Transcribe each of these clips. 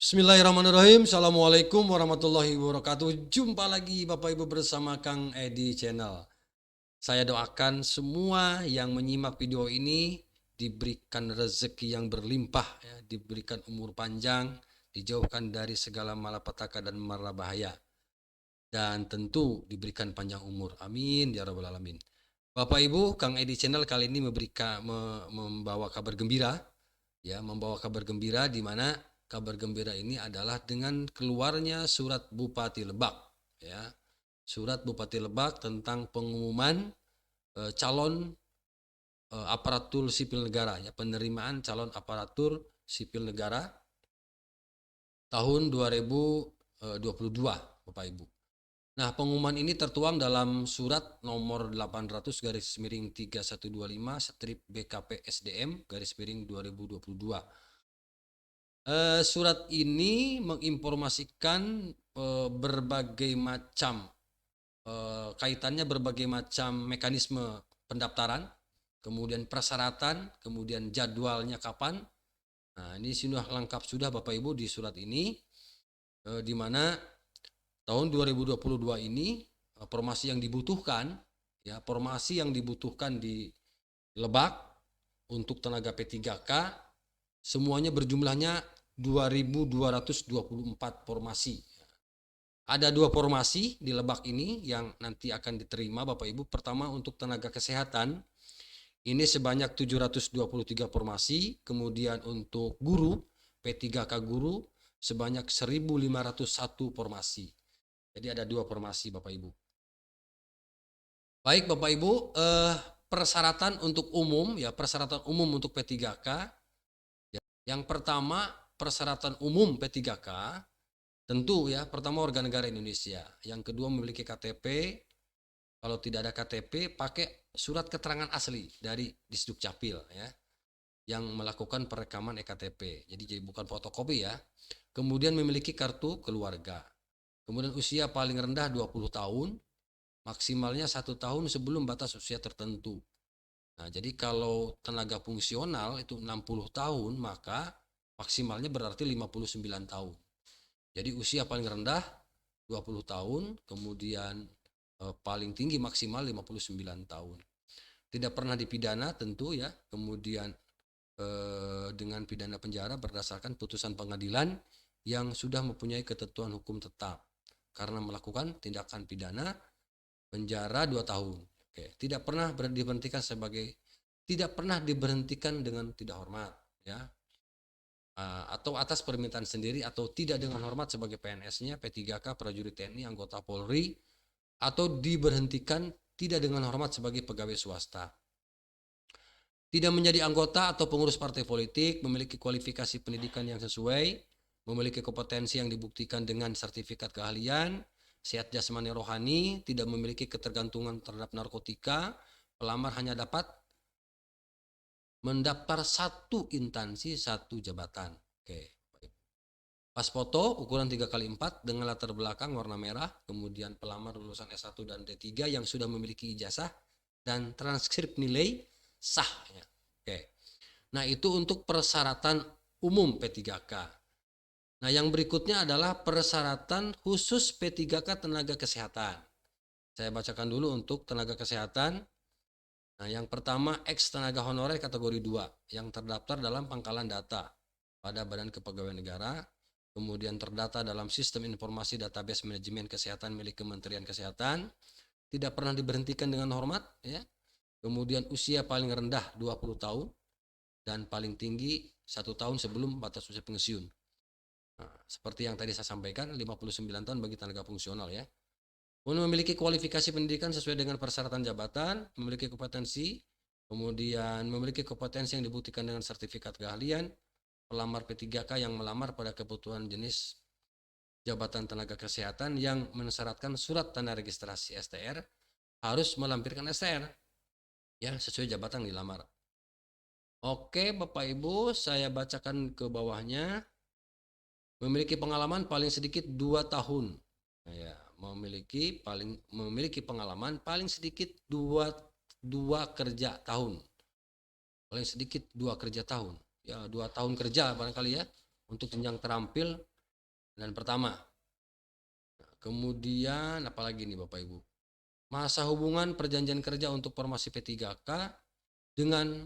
Bismillahirrahmanirrahim. Assalamualaikum warahmatullahi wabarakatuh. Jumpa lagi Bapak Ibu bersama Kang Edi Channel. Saya doakan semua yang menyimak video ini diberikan rezeki yang berlimpah, ya, diberikan umur panjang, dijauhkan dari segala malapetaka dan mara bahaya, dan tentu diberikan panjang umur. Amin ya rabbal alamin. Bapak Ibu, Kang Edi Channel kali ini membawa kabar gembira, ya, membawa kabar gembira di mana kabar gembira ini adalah dengan keluarnya surat Bupati Lebak, ya. Surat Bupati Lebak tentang pengumuman calon aparatur sipil negara, ya, penerimaan calon aparatur sipil negara tahun 2022, Bapak Ibu. Nah, pengumuman ini tertuang dalam surat nomor 800 garis miring 3125 strip BKP SDM garis miring 2022. Surat ini menginformasikan berbagai macam kaitannya berbagai macam mekanisme pendaftaran, kemudian persyaratan, kemudian jadwalnya kapan. Nah, ini sudah lengkap sudah Bapak Ibu di surat ini, di mana tahun 2022 ini formasi yang dibutuhkan, ya, formasi yang dibutuhkan di Lebak untuk tenaga P3K semuanya berjumlahnya 2.224 formasi. Ada 2 formasi di Lebak ini yang nanti akan diterima Bapak Ibu. Pertama untuk tenaga kesehatan, ini sebanyak 723 formasi. Kemudian untuk guru, P3K guru sebanyak 1.501 formasi. Jadi ada 2 formasi Bapak Ibu. Baik Bapak Ibu, persyaratan untuk umum, ya, persyaratan umum untuk P3K. Yang pertama, persyaratan umum P3K tentu, ya, pertama warga negara Indonesia. Yang kedua memiliki KTP. Kalau tidak ada KTP, pakai surat keterangan asli dari Disduk Capil, ya, yang melakukan perekaman ektp. Jadi bukan fotokopi, ya. Kemudian memiliki kartu keluarga. Kemudian usia paling rendah 20 tahun, maksimalnya 1 tahun sebelum batas usia tertentu. Nah, jadi kalau tenaga fungsional itu 60 tahun, maka maksimalnya berarti 59 tahun. Jadi usia paling rendah 20 tahun, kemudian paling tinggi maksimal 59 tahun. Tidak pernah dipidana tentu, ya. Kemudian dengan pidana penjara berdasarkan putusan pengadilan yang sudah mempunyai ketentuan hukum tetap karena melakukan tindakan pidana penjara 2 tahun. Oke, tidak pernah diberhentikan dengan tidak hormat, ya. Atau atas permintaan sendiri atau tidak dengan hormat sebagai PNS-nya, P3K, prajurit TNI, anggota Polri, atau diberhentikan tidak dengan hormat sebagai pegawai swasta. Tidak menjadi anggota atau pengurus partai politik, memiliki kualifikasi pendidikan yang sesuai, memiliki kompetensi yang dibuktikan dengan sertifikat keahlian, sehat jasmani rohani, tidak memiliki ketergantungan terhadap narkotika. Pelamar hanya dapat mendaftar 1 instansi 1 jabatan. Oke. Pas foto ukuran 3x4 dengan latar belakang warna merah, kemudian pelamar lulusan S1 dan D3 yang sudah memiliki ijazah dan transkrip nilai sahnya. Oke. Nah, itu untuk persyaratan umum P3K. Nah, yang berikutnya adalah persyaratan khusus P3K tenaga kesehatan. Saya bacakan dulu untuk tenaga kesehatan. Nah, yang pertama ex tenaga honorer kategori 2 yang terdaftar dalam pangkalan data pada Badan Kepegawaian Negara, kemudian terdata dalam Sistem Informasi Database Manajemen Kesehatan milik Kementerian Kesehatan, tidak pernah diberhentikan dengan hormat, ya. Kemudian usia paling rendah 20 tahun dan paling tinggi 1 tahun sebelum batas usia pensiun. Nah, seperti yang tadi saya sampaikan, 59 tahun bagi tenaga fungsional, ya. Memiliki kualifikasi pendidikan sesuai dengan persyaratan jabatan, memiliki kompetensi, kemudian memiliki kompetensi yang dibuktikan dengan sertifikat keahlian. Pelamar P3K yang melamar pada kebutuhan jenis jabatan tenaga kesehatan yang mensyaratkan surat tanda registrasi STR harus melampirkan STR, ya, sesuai jabatan yang dilamar. Oke, Bapak Ibu, saya bacakan ke bawahnya. Memiliki pengalaman paling sedikit 2 tahun. Nah, ya, memiliki pengalaman paling sedikit 2 kerja tahun. Paling sedikit 2 kerja tahun. Ya, 2 tahun kerja barangkali, ya, untuk jenjang terampil dan pertama. Nah, kemudian apalagi nih Bapak Ibu? Masa hubungan perjanjian kerja untuk formasi P3K dengan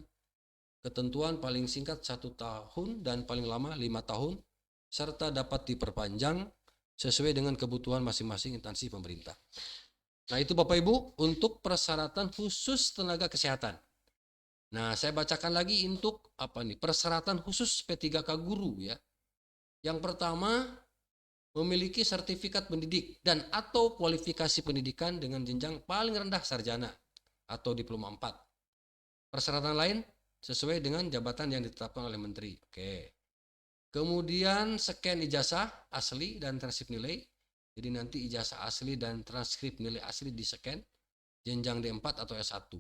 ketentuan paling singkat 1 tahun dan paling lama 5 tahun, serta dapat diperpanjang sesuai dengan kebutuhan masing-masing instansi pemerintah. Nah itu Bapak Ibu untuk persyaratan khusus tenaga kesehatan. Nah saya bacakan lagi untuk apa nih persyaratan khusus P3K guru ya. Yang pertama memiliki sertifikat pendidik dan atau kualifikasi pendidikan dengan jenjang paling rendah sarjana atau diploma 4. Persyaratan lain sesuai dengan jabatan yang ditetapkan oleh menteri. Oke. Kemudian scan ijazah asli dan transkrip nilai. Jadi nanti ijazah asli dan transkrip nilai asli di scan jenjang D4 atau S1.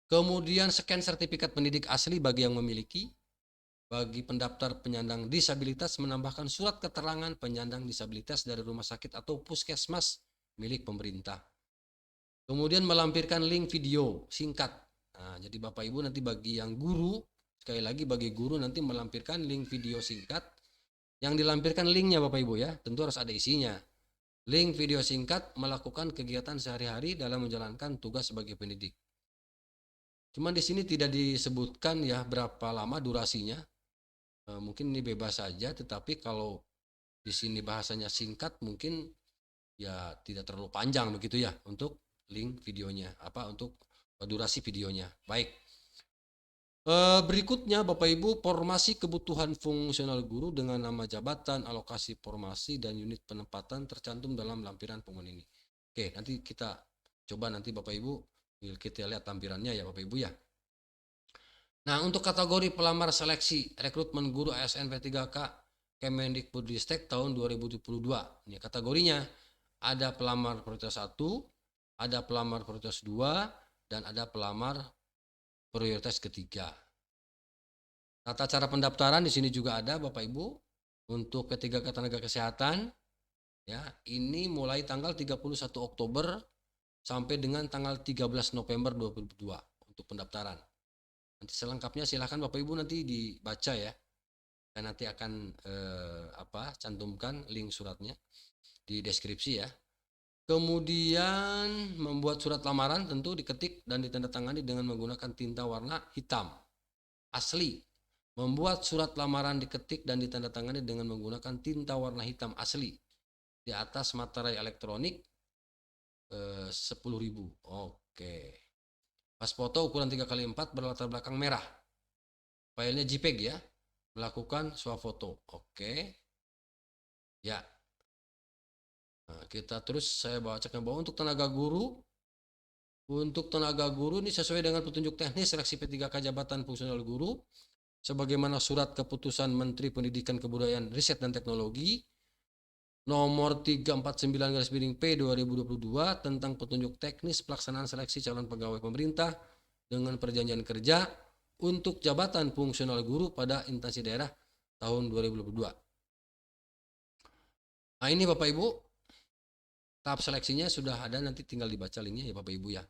Kemudian scan sertifikat pendidik asli bagi yang memiliki. Bagi pendaftar penyandang disabilitas menambahkan surat keterangan penyandang disabilitas dari rumah sakit atau puskesmas milik pemerintah. Kemudian melampirkan link video singkat. Nah, jadi Bapak Ibu nanti bagi yang guru, sekali lagi bagi guru nanti melampirkan link video singkat. Yang dilampirkan linknya Bapak Ibu ya, tentu harus ada isinya. Link video singkat melakukan kegiatan sehari-hari dalam menjalankan tugas sebagai pendidik. Cuman di sini tidak disebutkan ya berapa lama durasinya. Mungkin ini bebas saja, tetapi kalau di sini bahasanya singkat mungkin ya tidak terlalu panjang begitu ya untuk link videonya, untuk durasi videonya. Baik. Berikutnya Bapak Ibu formasi kebutuhan fungsional guru dengan nama jabatan, alokasi formasi dan unit penempatan tercantum dalam lampiran pengumuman ini. Oke, nanti kita coba nanti Bapak Ibu kita lihat lampirannya ya Bapak Ibu ya. Nah, untuk kategori pelamar seleksi rekrutmen guru ASN P3K Kemendikbudristek tahun 2022. Ini kategorinya ada pelamar prioritas 1, ada pelamar prioritas 2, dan ada pelamar prioritas ketiga. Tata cara pendaftaran di sini juga ada Bapak Ibu. Untuk P3K tenaga kesehatan ya, ini mulai tanggal 31 Oktober sampai dengan tanggal 13 November 2022 untuk pendaftaran. Nanti selengkapnya silahkan Bapak Ibu nanti dibaca ya. Dan nanti akan cantumkan link suratnya di deskripsi ya. Kemudian membuat surat lamaran tentu diketik dan ditandatangani dengan menggunakan tinta warna hitam asli. Membuat surat lamaran diketik dan ditandatangani dengan menggunakan tinta warna hitam asli di atas materai elektronik 10.000. Oke. Pas foto ukuran 3x4 berlatar belakang merah. Filenya JPEG ya. Melakukan swafoto. Oke. Ya. Nah, kita terus saya bacakan bahwa untuk tenaga guru ini sesuai dengan petunjuk teknis seleksi P3K jabatan fungsional guru sebagaimana surat keputusan Menteri Pendidikan Kebudayaan Riset dan Teknologi nomor 349/P 2022 tentang petunjuk teknis pelaksanaan seleksi calon pegawai pemerintah dengan perjanjian kerja untuk jabatan fungsional guru pada instansi daerah tahun 2022. Nah ini Bapak Ibu, tahap seleksinya sudah ada, nanti tinggal dibaca linknya ya Bapak Ibu ya.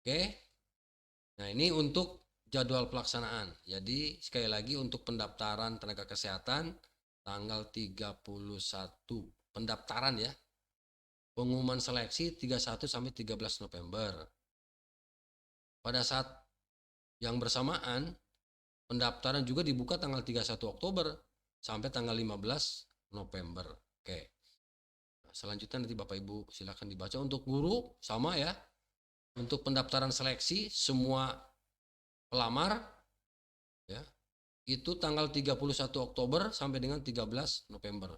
Oke. Nah ini untuk jadwal pelaksanaan. Jadi sekali lagi untuk pendaftaran tenaga kesehatan tanggal 31 pendaftaran ya. Pengumuman seleksi 31 sampai 13 November. Pada saat yang bersamaan pendaftaran juga dibuka tanggal 31 Oktober sampai tanggal 15 November. Oke. Nah, selanjutnya nanti Bapak Ibu silakan dibaca. Untuk guru sama ya. Untuk pendaftaran seleksi semua pelamar ya itu tanggal 31 Oktober sampai dengan 13 November.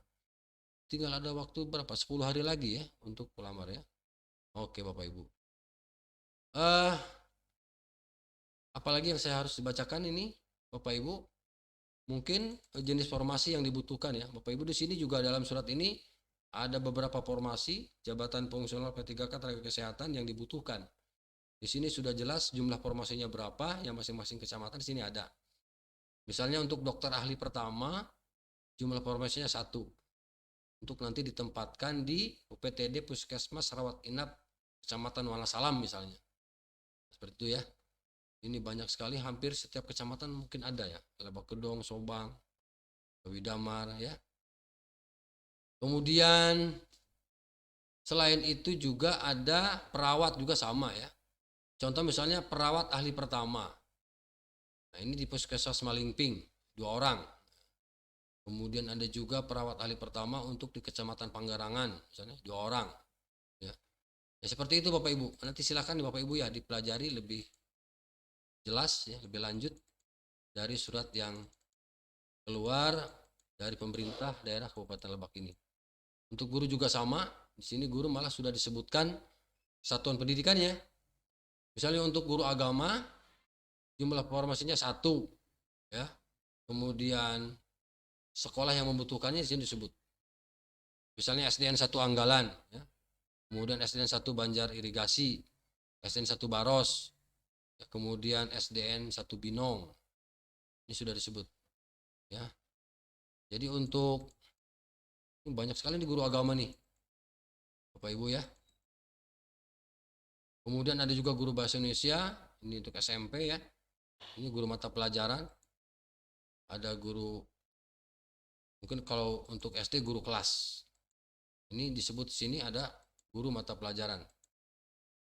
Tinggal ada waktu berapa? 10 hari lagi ya untuk pelamar ya. Oke Bapak Ibu. Apalagi yang saya harus dibacakan ini Bapak Ibu, mungkin jenis formasi yang dibutuhkan ya. Bapak Ibu di sini juga dalam surat ini ada beberapa formasi jabatan fungsional P3K tenaga kesehatan yang dibutuhkan. Di sini sudah jelas jumlah formasinya berapa, yang masing-masing kecamatan di sini ada. Misalnya untuk dokter ahli pertama jumlah formasinya 1. Untuk nanti ditempatkan di UPTD Puskesmas Rawat Inap Kecamatan Wonosalam misalnya. Seperti itu ya. Ini banyak sekali, hampir setiap kecamatan mungkin ada ya. Lebak Kedong, Sobang, Widamar ya. Kemudian selain itu juga ada perawat juga sama ya. Contoh misalnya perawat ahli pertama. Nah, ini di Puskesmas Malingping 2 orang. Kemudian ada juga perawat ahli pertama untuk di Kecamatan Panggarangan, misalnya 2 orang. Ya, ya seperti itu Bapak Ibu. Nanti silakan Bapak Ibu ya dipelajari lebih jelas ya, lebih lanjut dari surat yang keluar dari pemerintah daerah Kabupaten Lebak ini. Untuk guru juga sama. Di sini guru malah sudah disebutkan satuan pendidikannya. Misalnya untuk guru agama jumlah formasinya 1 ya. Kemudian sekolah yang membutuhkannya di sini disebut. Misalnya SDN 1 Anggalan ya. Kemudian SDN 1 Banjar Irigasi, SDN 1 Baros, ya, kemudian SDN 1 Binong. Ini sudah disebut ya. Jadi untuk ini banyak sekali nih guru agama nih. Bapak Ibu ya. Kemudian ada juga guru bahasa Indonesia, ini untuk SMP ya. Ini guru mata pelajaran. Ada guru, mungkin kalau untuk SD guru kelas. Ini disebut sini ada guru mata pelajaran.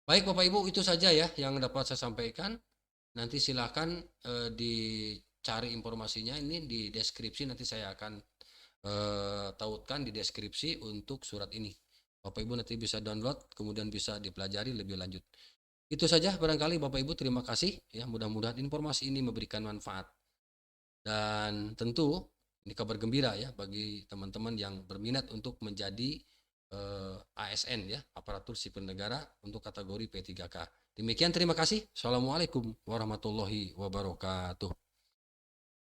Baik Bapak Ibu, itu saja ya yang dapat saya sampaikan. Nanti silakan dicari informasinya ini di deskripsi, nanti saya akan tautkan di deskripsi untuk surat ini. Bapak Ibu nanti bisa download, kemudian bisa dipelajari lebih lanjut. Itu saja barangkali Bapak Ibu, terima kasih ya, mudah-mudahan informasi ini memberikan manfaat. Dan tentu ini kabar gembira ya bagi teman-teman yang berminat untuk menjadi ASN ya, aparatur sipil negara untuk kategori P3K. Demikian, terima kasih. Assalamualaikum warahmatullahi wabarakatuh.